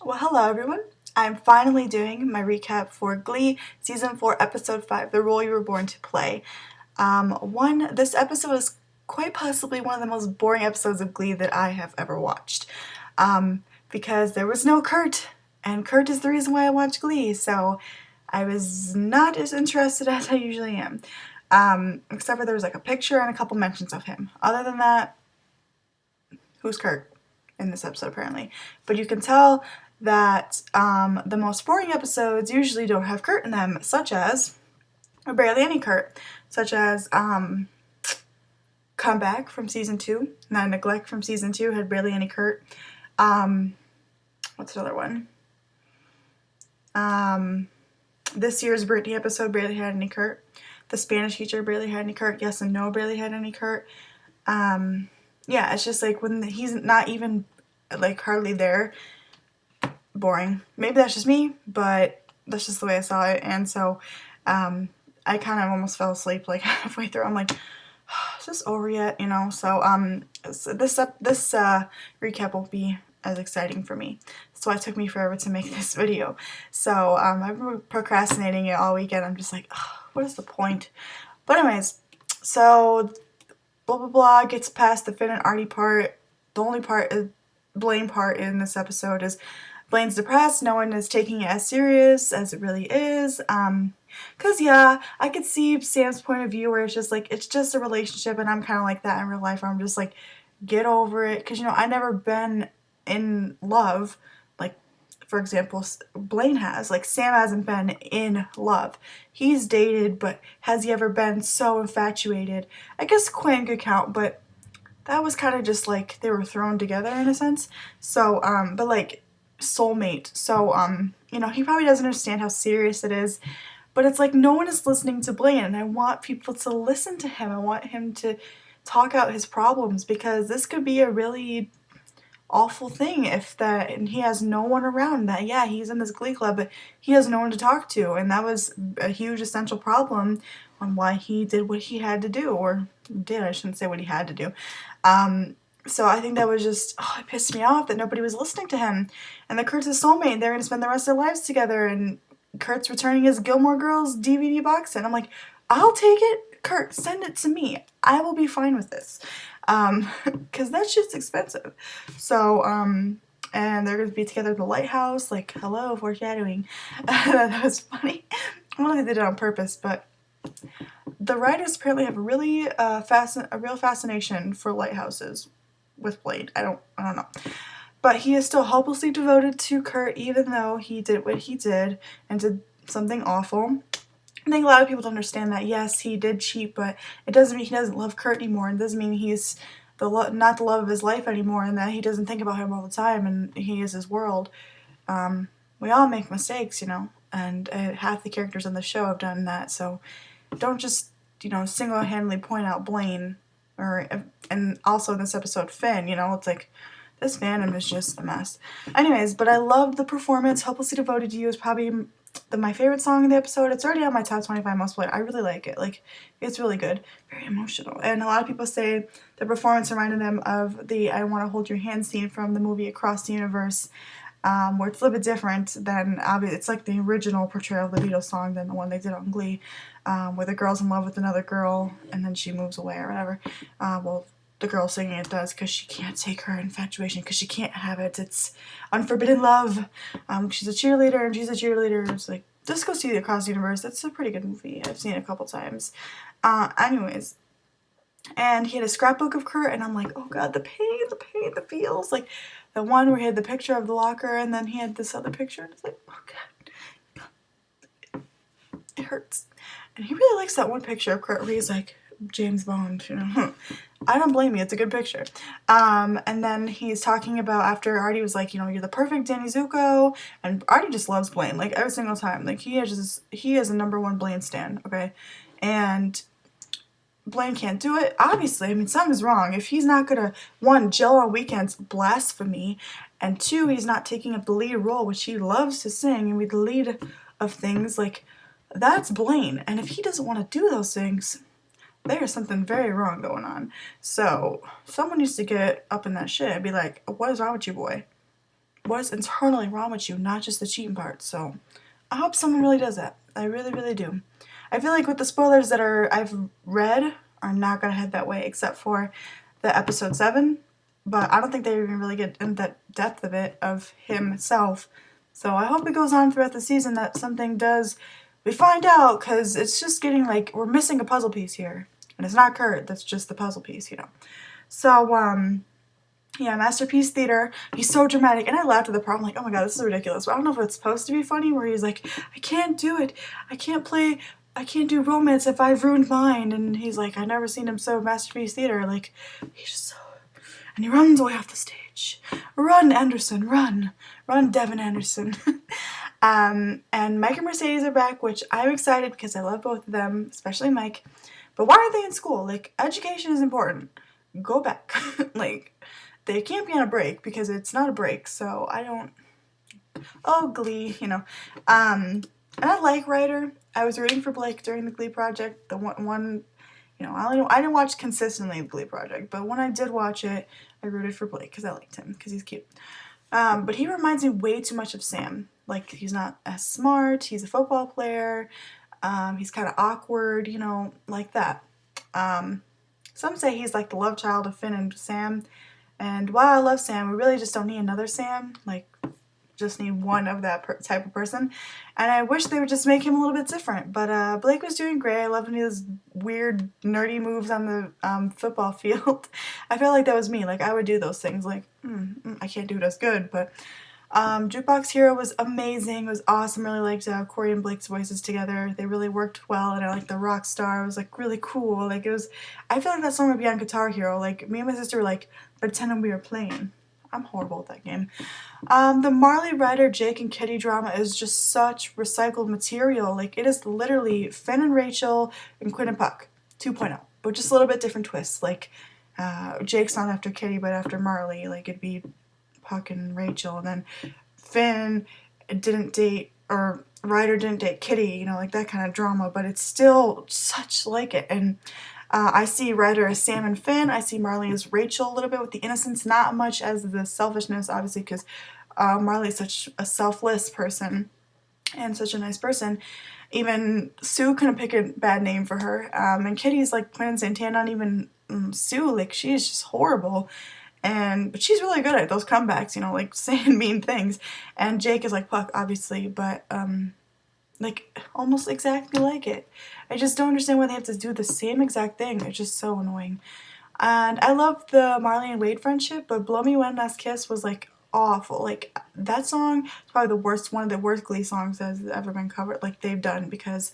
Well, hello everyone. I'm finally doing my recap for Glee Season 4, Episode 5, The Role You Were Born to Play. This episode is quite possibly one of the most boring episodes of Glee that I have ever watched. Because there was no Kurt, and Kurt is the reason why I watch Glee, so I was not as interested as I usually am. Except for there was like a picture and a couple mentions of him. Other than that, who's Kurt in this episode apparently? But you can tell that the most boring episodes usually don't have Kurt in them, such as, or barely any Kurt, such as Comeback from Season 2, Not Neglect from Season 2 had barely any Kurt. What's another one? This year's Brittany episode barely had any Kurt. The Spanish teacher barely had any Kurt. Yes and No barely had any Kurt. Yeah, it's just like when he's not even like hardly there, boring. Maybe that's just me, but that's just the way I saw it. And so I kind of almost fell asleep like halfway through. I'm like, oh, is this over yet? You know. So this recap won't be as exciting for me. That's why it took me forever to make this video. So I've been procrastinating it all weekend. I'm just like, oh, what is the point? But anyways, so blah blah blah gets past the Finn and Artie part. The only part, Blaine part in this episode is Blaine's depressed. No one is taking it as serious as it really is. Cause yeah, I could see Sam's point of view where it's just like, it's just a relationship, and I'm kind of like that in real life where I'm just like, get over it. Cause you know, I never been in love, like for example, Blaine has. Like Sam hasn't been in love. He's dated, but has he ever been so infatuated? I guess Quinn could count, but that was kind of just like they were thrown together in a sense. So, but like soulmate. So, you know, he probably doesn't understand how serious it is, but it's like no one is listening to Blaine, and I want people to listen to him. I want him to talk out his problems, because this could be a really awful thing if that, and he has no one around. That, yeah, he's in this Glee club, but he has no one to talk to, and that was a huge essential problem on why he did what he had to do, or did, I shouldn't say what he had to do. So I think that was just, oh, it pissed me off that nobody was listening to him, and that Kurt's his soulmate, and they're gonna spend the rest of their lives together, and Kurt's returning his Gilmore Girls DVD box, and I'm like, I'll take it. Kurt, send it to me. I will be fine with this. Because that shit's expensive. So, and they're gonna be together at the lighthouse, like, hello, foreshadowing. That was funny. I don't know if they did it on purpose, but the writers apparently have a really a real fascination for lighthouses with Blaine. I don't know. But he is still hopelessly devoted to Kurt, even though he did what he did and did something awful. I think a lot of people don't understand that. Yes, he did cheat, but it doesn't mean he doesn't love Kurt anymore. It doesn't mean he's not the love of his life anymore, and that he doesn't think about him all the time, and he is his world. We all make mistakes, you know, and half the characters on the show have done that. So don't just, you know, single-handedly point out Blaine, and also in this episode Finn. You know, it's like, this fandom is just a mess. Anyways, but I loved the performance. Hopelessly Devoted to You is probably my favorite song in the episode. It's already on my top 25 most played. I really like it. Like, it's really good. Very emotional. And a lot of people say the performance reminded them of the I Want to Hold Your Hand scene from the movie Across the Universe, where it's a little bit different than, obviously, it's like the original portrayal of the Beatles song than the one they did on Glee, where the girl's in love with another girl and then she moves away or whatever. Well, the girl singing it does, because she can't take her infatuation, because she can't have it. It's unforbidden love. She's a cheerleader, and she's a cheerleader. It's like, just go see the Across the Universe. It's a pretty good movie. I've seen it a couple times. Anyways, and he had a scrapbook of Kurt, and I'm like, oh god, the pain, the feels. Like, the one where he had the picture of the locker, and then he had this other picture, and it's like, oh god, it hurts. And he really likes that one picture of Kurt where he's like, James Bond, you know. I don't blame you, it's a good picture. And then he's talking about, after Artie was like, you know, you're the perfect Danny Zuko, and Artie just loves Blaine, like, every single time. Like, he is a #1 Blaine stan, okay? And Blaine can't do it, obviously. I mean, something's wrong. If he's not gonna, one, gel on weekends, blasphemy, and two, he's not taking up the lead role, which he loves to sing and be the lead of things, like, that's Blaine. And if he doesn't want to do those things, there's something very wrong going on. So someone needs to get up in that shit and be like, what is wrong with you, boy? what's internally wrong with you, not just the cheating part. So I hope someone really does that. I really, really do. I feel like with the spoilers that I've read are not gonna head that way, except for the episode 7. But I don't think they even really get in that depth of it of himself. So I hope it goes on throughout the season that something does. We find out, because it's just getting like we're missing a puzzle piece here, and it's not Kurt. That's just the puzzle piece, you know. So yeah, Masterpiece Theater. He's so dramatic, and I laughed at the part. I'm like, oh my god, this is ridiculous. But I don't know if it's supposed to be funny, where he's like, I can't do it. I can't do romance if I've ruined mine. And he's like, I've never seen him so Masterpiece Theater. Like, he's just so... And he runs away off the stage. Run, Anderson, run. Run, Devin Anderson. And Mike and Mercedes are back, which I'm excited because I love both of them, especially Mike. But why aren't they in school? Like, education is important. Go back. Like, they can't be on a break because it's not a break, so I don't... Oh, Glee, you know. And I like Ryder. I was rooting for Blake during the Glee project. The one you know, I didn't watch consistently the Glee project, but when I did watch it, I rooted for Blake because I liked him, because he's cute. But he reminds me way too much of Sam. Like, he's not as smart, he's a football player, he's kind of awkward, you know, like that. Some say he's like the love child of Finn and Sam, and while I love Sam, we really just don't need another Sam. Like, just need one of that type of person, and I wish they would just make him a little bit different. But Blake was doing great. I loved when he was weird nerdy moves on the football field. I felt like that was me. Like, I would do those things. Like, I can't do it as good, but Jukebox Hero was amazing. It was awesome. Really liked Corey and Blake's voices together. They really worked well, and I liked the rock star. It was like really cool. Like, it was... I feel like that song would be on Guitar Hero. Like, me and my sister were like pretending we were playing. I'm horrible at that game. The Marley, Ryder, Jake, and Kitty drama is just such recycled material. Like, it is literally Finn and Rachel and Quinn and Puck 2.0, but just a little bit different twists. Like, Jake's not after Kitty, but after Marley. Like, it'd be Puck and Rachel, and then Finn didn't date, or Ryder didn't date Kitty, you know, like that kind of drama, but it's still such like it. And I see Ryder as Sam and Finn. I see Marley as Rachel a little bit with the innocence, not much as the selfishness, obviously, because Marley is such a selfless person and such a nice person. Even Sue couldn't pick a bad name for her. And Kitty's like Quinn and Santana, not even Sue. Like, she's just horrible. But she's really good at those comebacks, you know, like saying mean things. And Jake is like Puck, obviously, but like almost exactly like it. I just don't understand why they have to do the same exact thing. It's just so annoying. And I love the Marley and Wade friendship, but Blow Me One Last Kiss was like awful. Like, that song is probably the worst, one of the worst Glee songs that has ever been covered, like they've done, because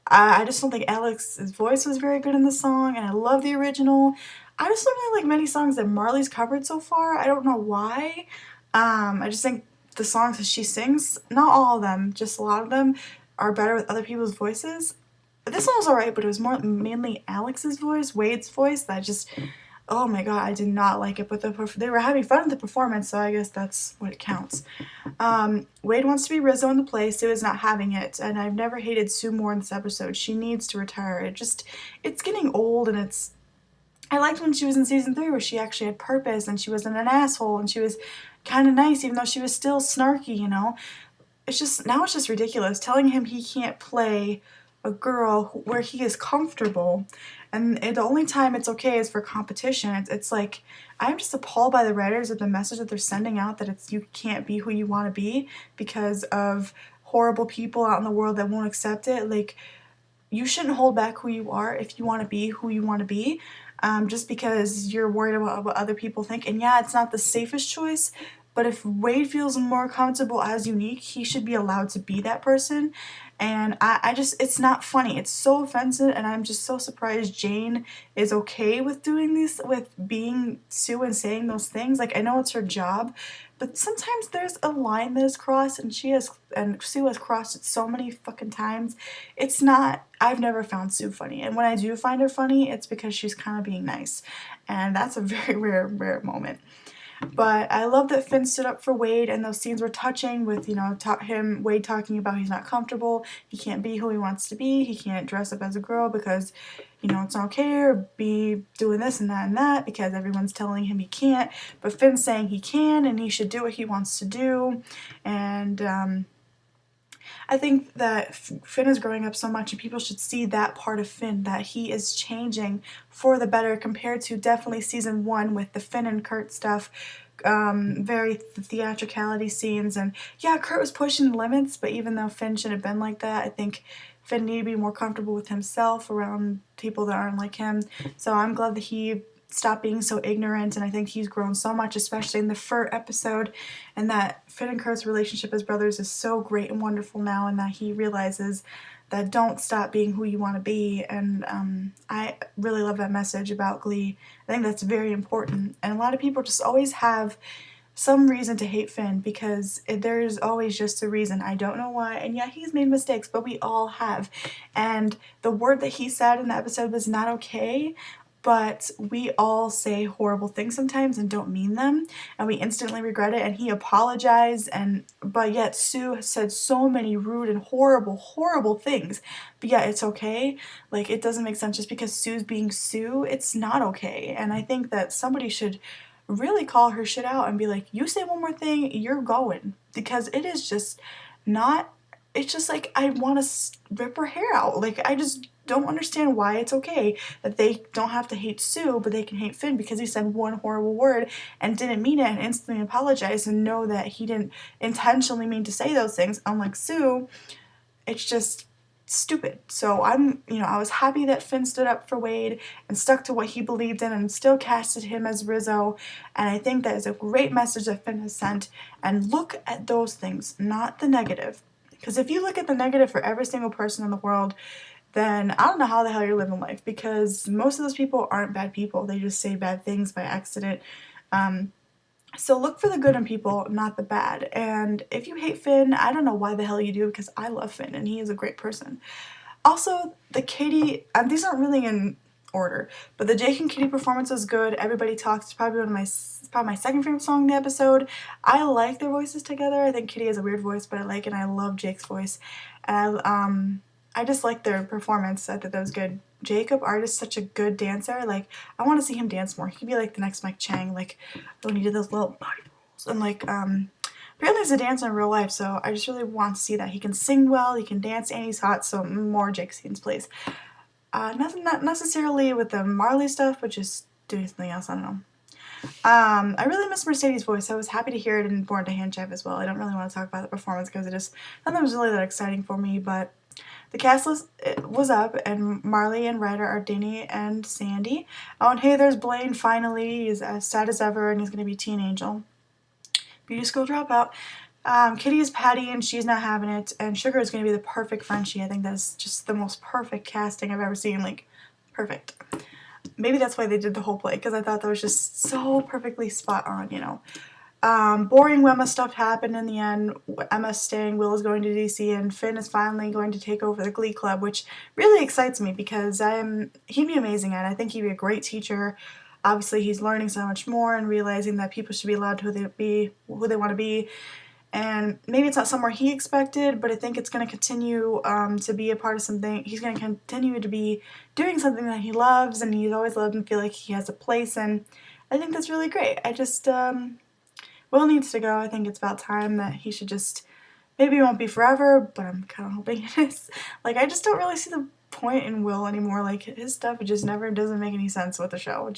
I just don't think Alex's voice was very good in the song, and I love the original. I just don't really like many songs that Marley's covered so far. I don't know why. I just think the songs that she sings, not all of them, just a lot of them, are better with other people's voices. This one was alright, but it was more mainly Alex's voice, Wade's voice, that just, oh my god, I did not like it. But they were having fun with the performance, so I guess that's what it counts. Wade wants to be Rizzo in the play. Sue is not having it, and I've never hated Sue more in this episode. She needs to retire. It's getting old, and I liked when she was in season 3 where she actually had purpose, and she wasn't an asshole, and she was kind of nice, even though she was still snarky, you know? Now it's just ridiculous. Telling him he can't play a girl where he is comfortable, and the only time it's okay is for competition. It's like, I'm just appalled by the writers of the message that they're sending out, that you can't be who you want to be because of horrible people out in the world that won't accept it. Like, you shouldn't hold back who you are if you want to be who you want to be, just because you're worried about what other people think. And yeah, it's not the safest choice, but if Wade feels more comfortable as unique, he should be allowed to be that person. And it's not funny. It's so offensive, and I'm just so surprised Jane is okay with doing this, with being Sue and saying those things. Like, I know it's her job, but sometimes there's a line that is crossed, and Sue has crossed it so many fucking times. It's not, I've never found Sue funny, and when I do find her funny, it's because she's kind of being nice, and that's a very rare moment. But I love that Finn stood up for Wade, and those scenes were touching with, you know, Wade talking about he's not comfortable, he can't be who he wants to be, he can't dress up as a girl because, you know, it's not okay or be doing this and that because everyone's telling him he can't, but Finn's saying he can and he should do what he wants to do. And I think that Finn is growing up so much and people should see that part of Finn, that he is changing for the better compared to definitely season 1 with the Finn and Kurt stuff. Very theatricality scenes, and yeah, Kurt was pushing the limits, but even though Finn shouldn't have been like that, I think Finn needed to be more comfortable with himself around people that aren't like him. So I'm glad that he stopped being so ignorant, and I think he's grown so much, especially in the fur episode, and that Finn and Kurt's relationship as brothers is so great and wonderful now, and that he realizes that don't stop being who you want to be. And I really love that message about Glee. I think that's very important, and a lot of people just always have some reason to hate Finn because there's always just a reason. I don't know why, and yeah, he's made mistakes, but we all have. And the word that he said in the episode was not okay, but we all say horrible things sometimes and don't mean them, and we instantly regret it. And he apologized, but yet Sue said so many rude and horrible things, but yeah, it's okay. Like, it doesn't make sense just because Sue's being Sue. It's not okay. And I think that somebody should really call her shit out and be like, you say one more thing, you're going, because it is just not, it's just like, I want to rip her hair out. Like, I just don't understand why it's okay that they don't have to hate Sue, but they can hate Finn because he said one horrible word and didn't mean it and instantly apologized and know that he didn't intentionally mean to say those things. Unlike Sue, it's just stupid. So I was happy that Finn stood up for Wade and stuck to what he believed in and still casted him as Rizzo. And I think that is a great message that Finn has sent. And look at those things, not the negative. Because if you look at the negative for every single person in the world, then I don't know how the hell you're living life, because most of those people aren't bad people. They just say bad things by accident. So look for the good in people, not the bad. And if you hate Finn, I don't know why the hell you do, because I love Finn and he is a great person. Also, the Katie, these aren't really in order, but the Jake and Kitty performance was good. Everybody Talks is probably probably my second favorite song in the episode. I like their voices together. I think Kitty has a weird voice, but I like it, and I love Jake's voice. And I just like their performance. I thought that was good. Jacob Art is such a good dancer. Like, I want to see him dance more. He could be like the next Mike Chang, like when he did those little body rolls. And like, apparently he's a dancer in real life, so I just really want to see that. He can sing well, he can dance, and he's hot, so more Jake scenes, please. Not necessarily with the Marley stuff, but just doing something else, I don't know. I really miss Mercedes' voice. I was happy to hear it in Born to Handshake as well. I don't really want to talk about the performance because nothing was really that exciting for me, but the cast list was up, and Marley and Ryder are Danny and Sandy. Oh, and hey, there's Blaine, finally. He's as sad as ever, and he's going to be Teen Angel. Beauty School Dropout. Kitty is Patty, and she's not having it, and Sugar is going to be the perfect Frenchie. I think that's just the most perfect casting I've ever seen. Like, perfect. Maybe that's why they did the whole play, because I thought that was just so perfectly spot on, you know. Boring Emma stuff happened in the end. Emma's staying, Will is going to DC, and Finn is finally going to take over the Glee Club, which really excites me because he'd be amazing at it. I think he'd be a great teacher. Obviously, he's learning so much more and realizing that people should be allowed to who they want to be. And maybe it's not somewhere he expected, but I think it's going to continue to be a part of something. He's going to continue to be doing something that he loves, and he's always loved and feel like he has a place, and I think that's really great. I just... Will needs to go. I think it's about time that he should just, maybe it won't be forever, but I'm kind of hoping it is. Like, I just don't really see the point in Will anymore. Like, his stuff, it just never doesn't make any sense with the show.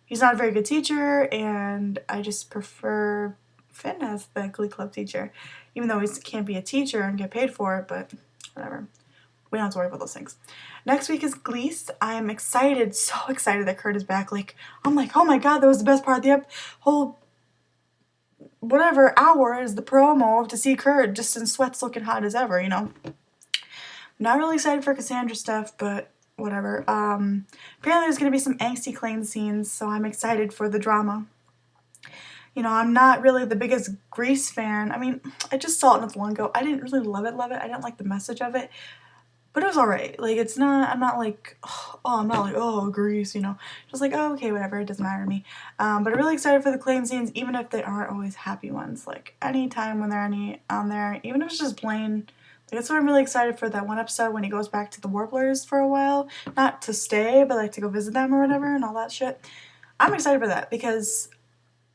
He's not a very good teacher, and I just prefer Finn as the Glee Club teacher. Even though he can't be a teacher and get paid for it, but whatever. We don't have to worry about those things. Next week is Glee. I am excited, so excited that Kurt is back. Like, I'm like, oh my god, that was the best part of the whole whatever hour is the promo to see Kurt just in sweats looking hot as ever, you know. Not really excited for Cassandra stuff, but whatever. Apparently there's going to be some angsty Klaine scenes, so I'm excited for the drama. You know, I'm not really the biggest Grease fan. I mean, I just saw it not long ago. I didn't really love it. I didn't like the message of it. But it was alright. Like, I'm not like, oh, Grease, you know. Just like, oh, okay, whatever, it doesn't matter to me. But I'm really excited for the Klaine scenes, even if they aren't always happy ones. Like, anytime when they're on there, even if it's just Blaine, That's why I'm really excited for that one episode when he goes back to the Warblers for a while. Not to stay, but like to go visit them or whatever and all that shit. I'm excited for that because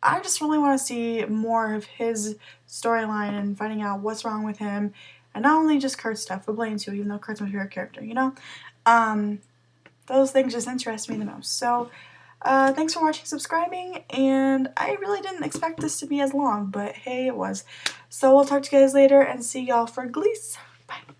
I just really want to see more of his storyline and finding out what's wrong with him. And not only just Kurt's stuff, but Blaine too, even though Kurt's my favorite character, you know? Those things just interest me the most. So, thanks for watching, subscribing, and I really didn't expect this to be as long, but hey, it was. So we'll talk to you guys later and see y'all for Glee. Bye.